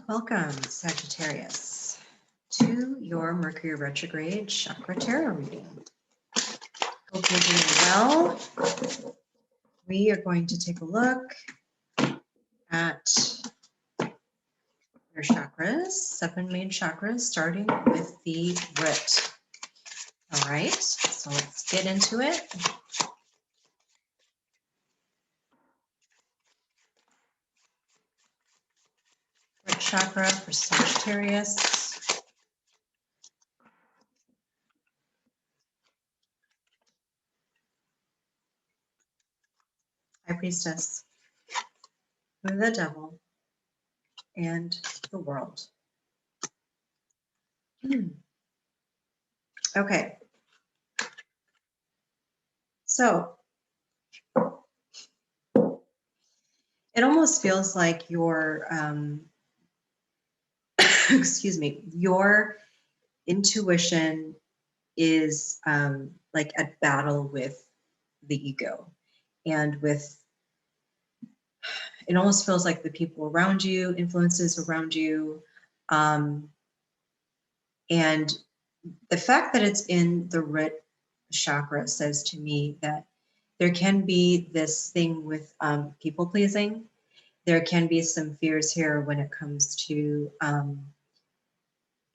Welcome, Sagittarius, to your Mercury Retrograde Chakra Tarot reading. Hope you're doing well. We are going to take a look at your chakras, 7 main chakras, starting with the root. All right, so let's get into it. Root chakra for Sagittarius. High Priestess, the Devil, and the World. Okay. So it almost feels like your, excuse me, your intuition is like at battle with the ego, and with, it almost feels like the people around you, influences around you, and the fact that it's in the root chakra says to me that there can be this thing with people pleasing. There can be some fears here when it comes to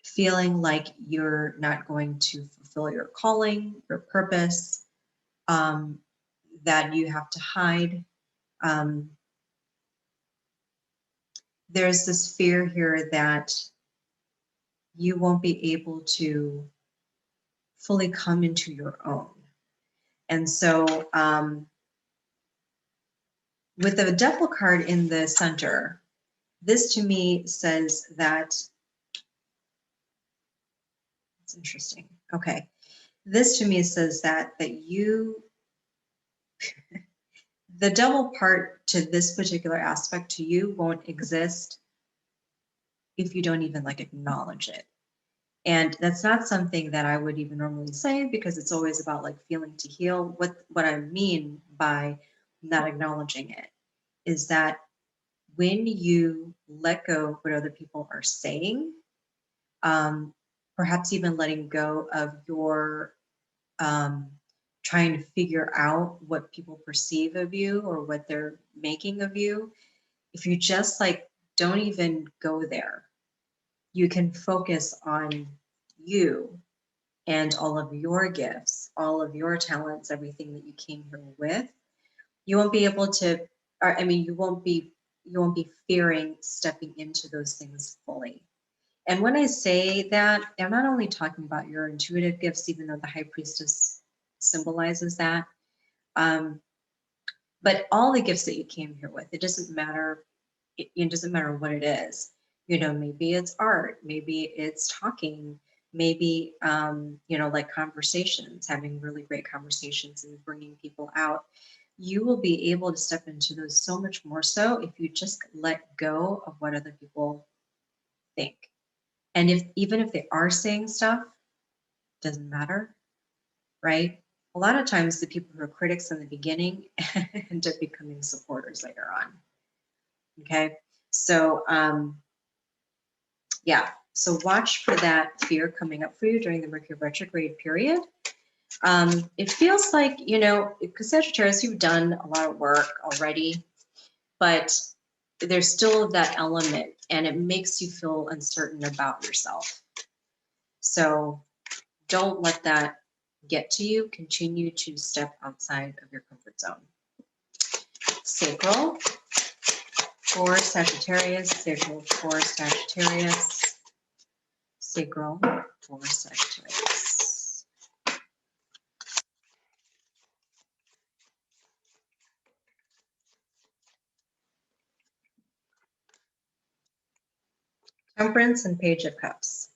feeling like you're not going to fulfill your calling, your purpose, that you have to hide. There's this fear here that you won't be able to fully come into your own. And so with the Devil card in the center, this to me says that, it's interesting. Okay. This to me says that you, the Devil part to this particular aspect to you won't exist if you don't even like acknowledge it. And that's not something that I would even normally say, because it's always about like feeling to heal. What I mean by not acknowledging it is that when you let go of what other people are saying, perhaps even letting go of your trying to figure out what people perceive of you or what they're making of you, if you just like don't even go there, you can focus on you and all of your gifts, all of your talents, everything that you came here with. You won't be able to, or I mean, you won't be fearing stepping into those things fully. And when I say that, I'm not only talking about your intuitive gifts, even though the High Priestess symbolizes that, but all the gifts that you came here with. It doesn't matter. It doesn't matter what it is. You know, maybe it's art, maybe it's talking, maybe you know, like conversations, having really great conversations and bringing people out. You will be able to step into those so much more so if you just let go of what other people think. And even if they are saying stuff, doesn't matter, right? A lot of times the people who are critics in the beginning end up becoming supporters later on. Okay, so yeah, so watch for that fear coming up for you during the Mercury retrograde period. It feels like, you know, because Sagittarius, you've done a lot of work already, but there's still that element, and it makes you feel uncertain about yourself. So don't let that get to you. Continue to step outside of your comfort zone. Sacral for Sagittarius, sacral for Sagittarius, sacral for Sagittarius. Temperance and Page of Cups.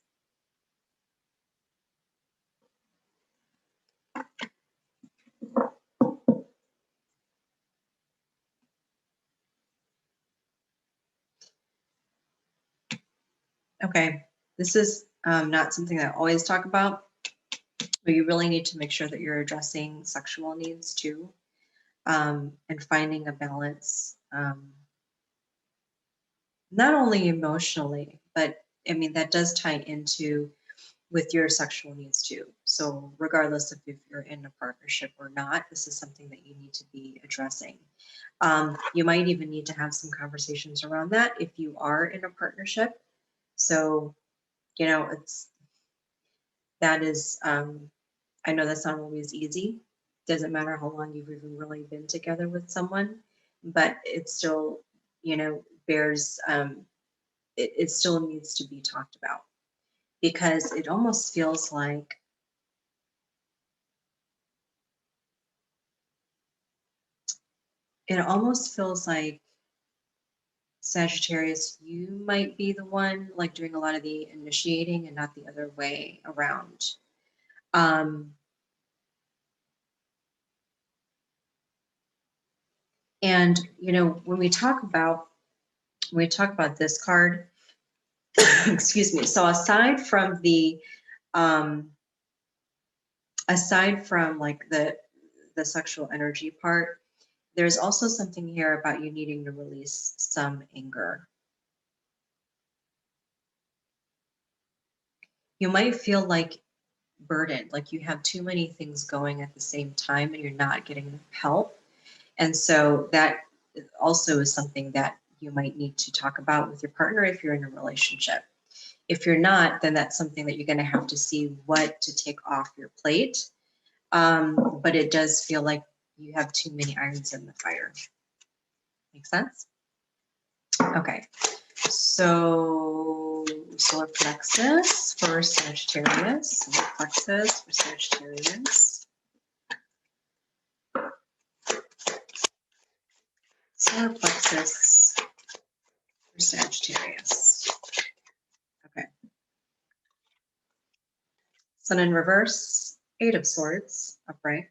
Okay, this is not something that I always talk about, but you really need to make sure that you're addressing sexual needs too, and finding a balance not only emotionally, but I mean, that does tie into with your sexual needs too. So regardless of if you're in a partnership or not, this is something that you need to be addressing. You might even need to have some conversations around that if you are in a partnership. So, you know, that is, I know that's not always easy. Doesn't matter how long you've even really been together with someone, but it still, you know, bears, it still needs to be talked about, because it almost feels like Sagittarius, you might be the one like doing a lot of the initiating and not the other way around. And you know, when we talk about this card, excuse me. So aside from like the sexual energy part, there's also something here about you needing to release some anger. You might feel like burdened, like you have too many things going at the same time and you're not getting enough help. And so that also is something that you might need to talk about with your partner if you're in a relationship. If you're not, then that's something that you're going to have to see what to take off your plate. But it does feel like you have too many irons in the fire. Make sense? Okay. So solar plexus for Sagittarius. Solar plexus for Sagittarius. Solar plexus for Sagittarius. Okay. Sun in reverse, 8 of Swords, upright.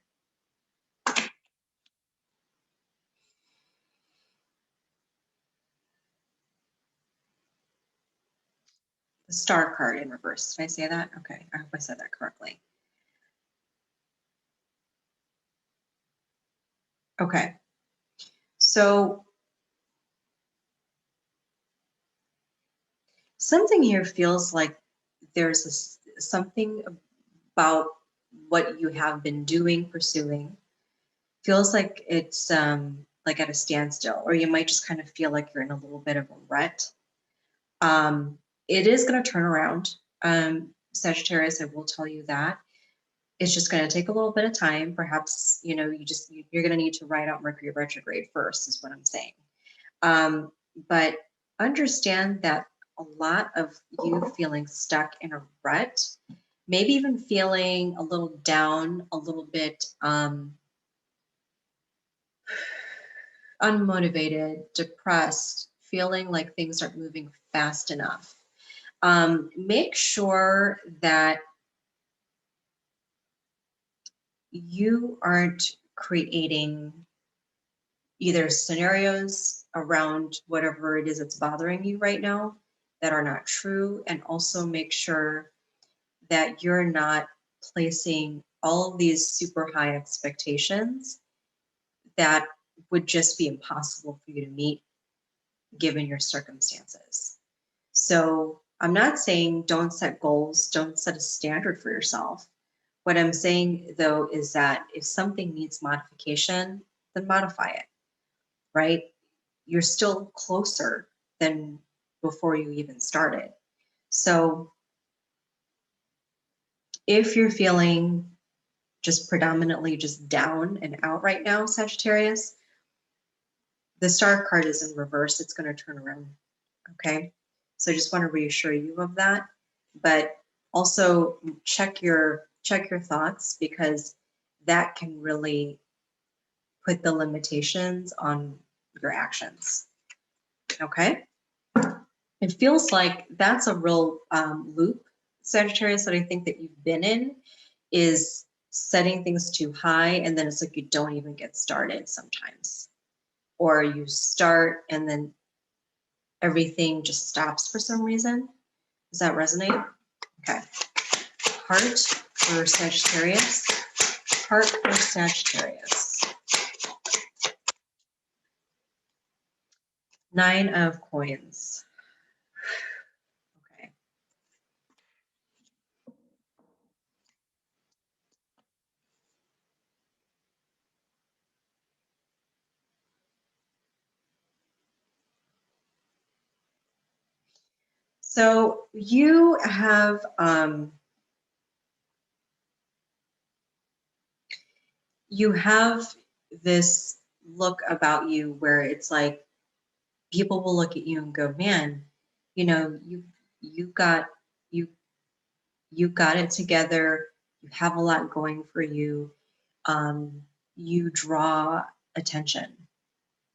The Star card in reverse. Did I say that? Okay, I hope I said that correctly. Okay. So something here feels like there's something about what you have been doing, pursuing, feels like it's like at a standstill, or you might just kind of feel like you're in a little bit of a rut. It is going to turn around, Sagittarius, I will tell you that. It's just going to take a little bit of time. Perhaps, you know, you're going to need to ride out Mercury retrograde first, is what I'm saying. But understand that a lot of you feeling stuck in a rut, maybe even feeling a little down, a little bit unmotivated, depressed, feeling like things aren't moving fast enough. Make sure that you aren't creating either scenarios around whatever it is that's bothering you right now that are not true, and also make sure that you're not placing all of these super high expectations that would just be impossible for you to meet given your circumstances. So I'm not saying don't set goals, don't set a standard for yourself. What I'm saying though is that if something needs modification, then modify it, right? You're still closer than before you even started. So if you're feeling just predominantly just down and out right now, Sagittarius, the Star card is in reverse. It's going to turn around. Okay. So I just want to reassure you of that, but also check your thoughts, because that can really put the limitations on your actions. Okay. It feels like that's a real loop, Sagittarius, that I think that you've been in, is setting things too high, and then it's like you don't even get started sometimes, or you start and then everything just stops for some reason. Does that resonate? Okay. Heart for Sagittarius. Heart for Sagittarius. 9 of Coins. So you have this look about you where it's like people will look at you and go, man, you know, you got you you got it together. You have a lot going for you. You draw attention,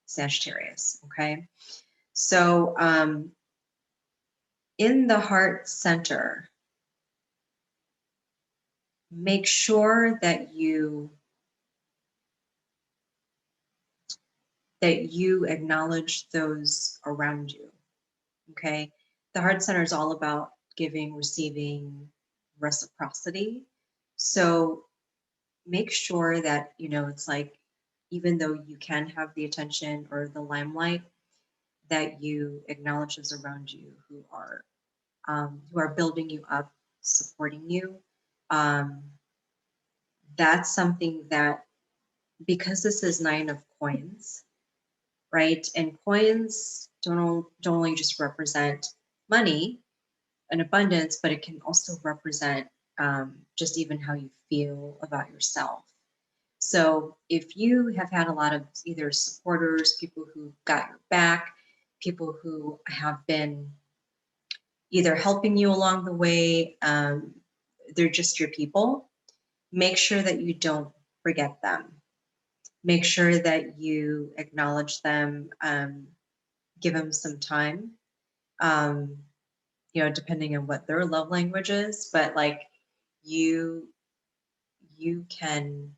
Sagittarius. Okay, so in the heart center, make sure that you acknowledge those around you. Okay, the heart center is all about giving, receiving, reciprocity. So make sure that, you know, it's like, even though you can have the attention or the limelight, that you acknowledge those around you who are building you up, supporting you. That's something that, because this is 9 of coins, right? And coins don't only just represent money and abundance, but it can also represent just even how you feel about yourself. So if you have had a lot of either supporters, people who got your back, people who have been either helping you along the way, they're just your people, make sure that you don't forget them. Make sure that you acknowledge them, give them some time, you know, depending on what their love language is, but like you can,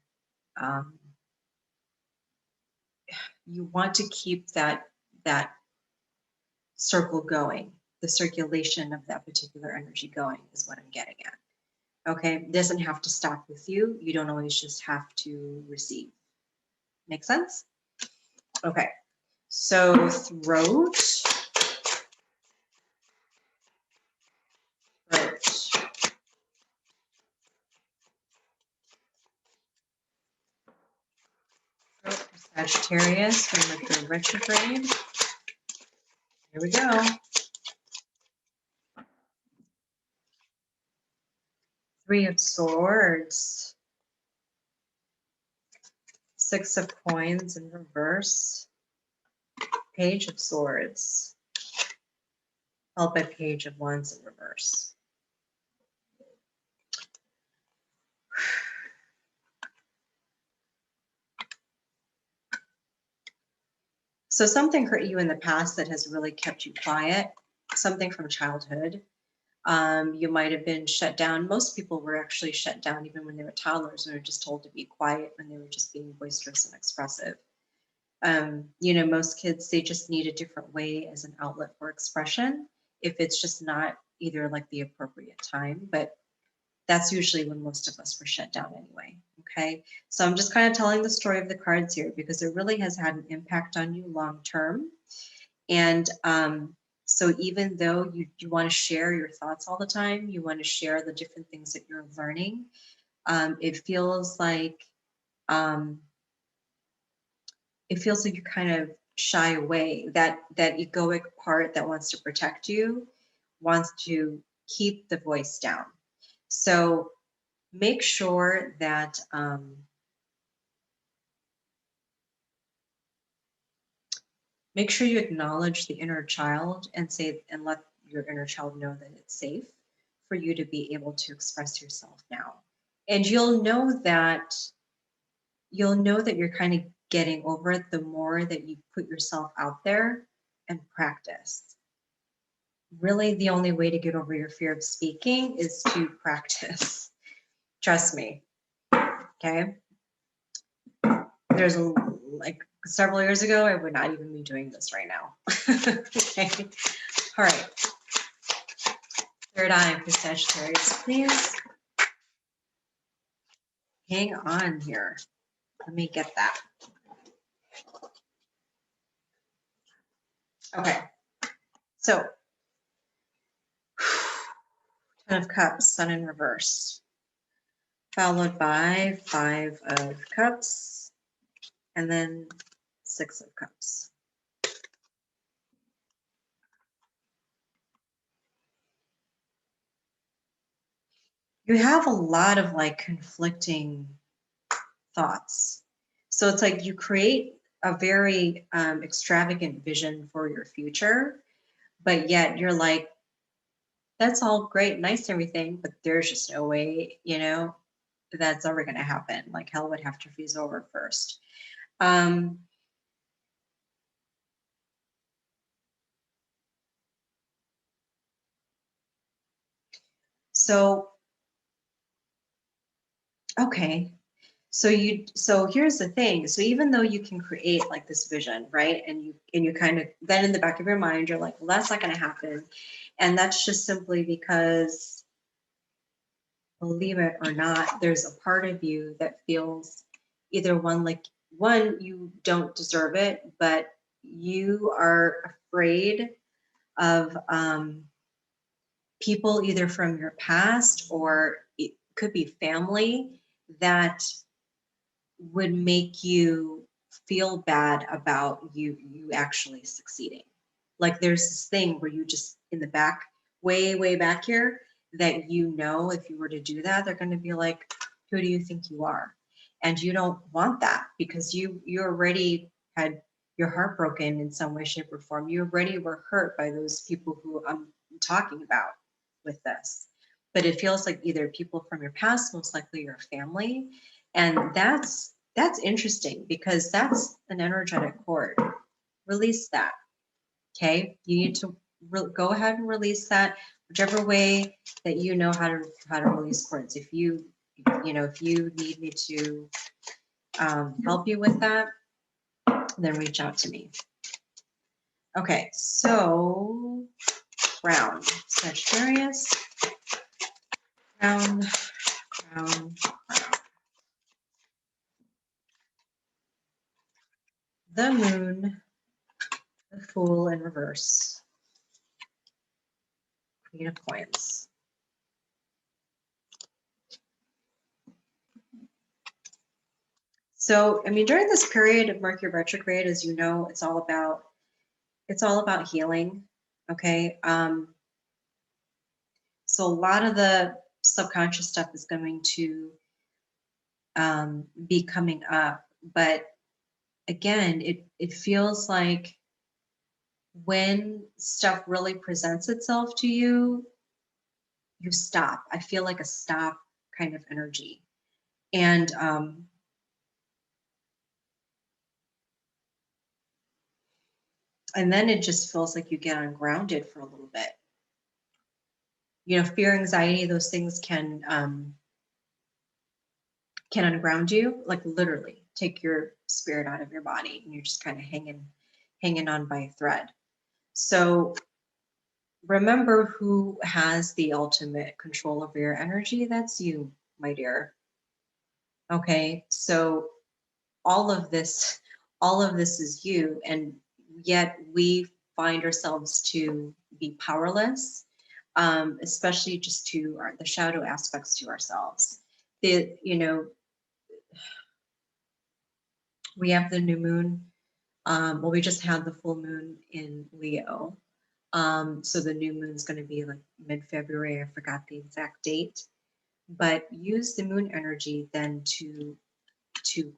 you want to keep that circle going, the circulation of that particular energy going is what I'm getting at. Okay, it doesn't have to stop with you. You don't always just have to receive. Make sense? Okay, so throat, Sagittarius from Mercury Retrograde. Here we go. 3 of Swords, 6 of Coins in reverse, Page of Swords, followed by Page of Wands in reverse. So something hurt you in the past that has really kept you quiet, something from childhood. You might have been shut down. Most people were actually shut down even when they were toddlers, and were just told to be quiet when they were just being boisterous and expressive. You know, most kids, they just need a different way as an outlet for expression if it's just not either like the appropriate time, but that's usually when most of us were shut down anyway. Okay, so I'm just kind of telling the story of the cards here because it really has had an impact on you long term. And so even though you want to share your thoughts all the time, you want to share the different things that you're learning, it feels like you kind of shy away. That egoic part that wants to protect you wants to keep the voice down. So make sure that make sure you acknowledge the inner child and let your inner child know that it's safe for you to be able to express yourself now. And you'll know that you're kind of getting over it the more that you put yourself out there and practice. Really, the only way to get over your fear of speaking is to practice. Trust me. Okay. There's like several years ago, I would not even be doing this right now. Okay. All right. Third eye for Sagittarius, please. Hang on here. Let me get that. Okay. So, 10 of Cups, Sun in reverse, followed by 5 of Cups, and then 6 of Cups. you have a lot of like conflicting thoughts. So it's like you create a very extravagant vision for your future, but yet you're like, that's all great, nice, everything, but there's just no way, you know, that's ever going to happen. Like hell would have to freeze over first. Um, so, okay. So here's the thing. So even though you can create like this vision, right? And you kind of, then in the back of your mind, you're like, well, that's not going to happen. And that's just simply because, believe it or not, there's a part of you that feels either one, you don't deserve it, but you are afraid of people either from your past or it could be family that would make you feel bad about you actually succeeding. Like there's this thing where you just in the back, way back here, that you know if you were to do that, they're going to be like, who do you think you are? And you don't want that because you already had your heart broken in some way, shape, or form. You already were hurt by those people who I'm talking about with this. But it feels like either people from your past, most likely your family, and that's interesting because that's an energetic cord. Release that. Okay, you need to go ahead and release that whichever way that you know how to release cords. If you if you need me to help you with that, then reach out to me. Okay, so crown, Sagittarius, crown, crown, crown. The moon, the fool in reverse, Queen of Coins. So, I mean, during this period of Mercury retrograde, as you know, it's all about healing. Okay. So a lot of the subconscious stuff is going to be coming up, but again, it feels like when stuff really presents itself to you, you stop. I feel like a stop kind of energy, and then it just feels like you get ungrounded for a little bit. You know, fear, anxiety, those things can unground you, like literally take your spirit out of your body, and you're just kind of hanging on by a thread. So remember who has the ultimate control over your energy. That's you, my dear. Okay, so all of this is you, and yet we find ourselves to be powerless, especially just to the shadow aspects to ourselves. We have the new moon. Well, we just had the full moon in Leo. So the new moon is going to be like mid-February. I forgot the exact date, but use the moon energy then to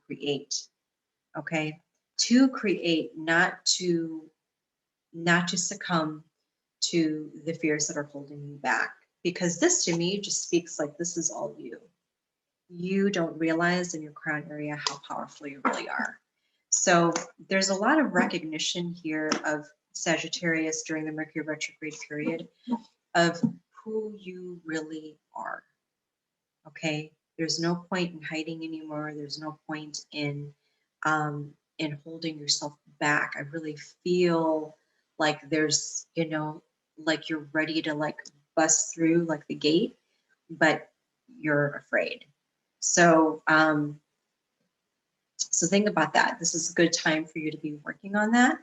create. Okay, to create, not to succumb to the fears that are holding you back. Because this to me just speaks like this is all you. You don't realize in your crown area how powerful you really are. So there's a lot of recognition here of Sagittarius during the Mercury retrograde period of who you really are. Okay, there's no point in hiding anymore. There's no point in holding yourself back. I really feel like there's, like you're ready to like bust through like the gate, but you're afraid. So so think about that. This is a good time for you to be working on that.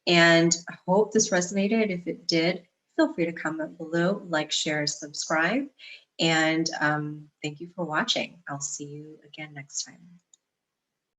And I hope this resonated. If it did, feel free to comment below, like, share, subscribe. And thank you for watching. I'll see you again next time.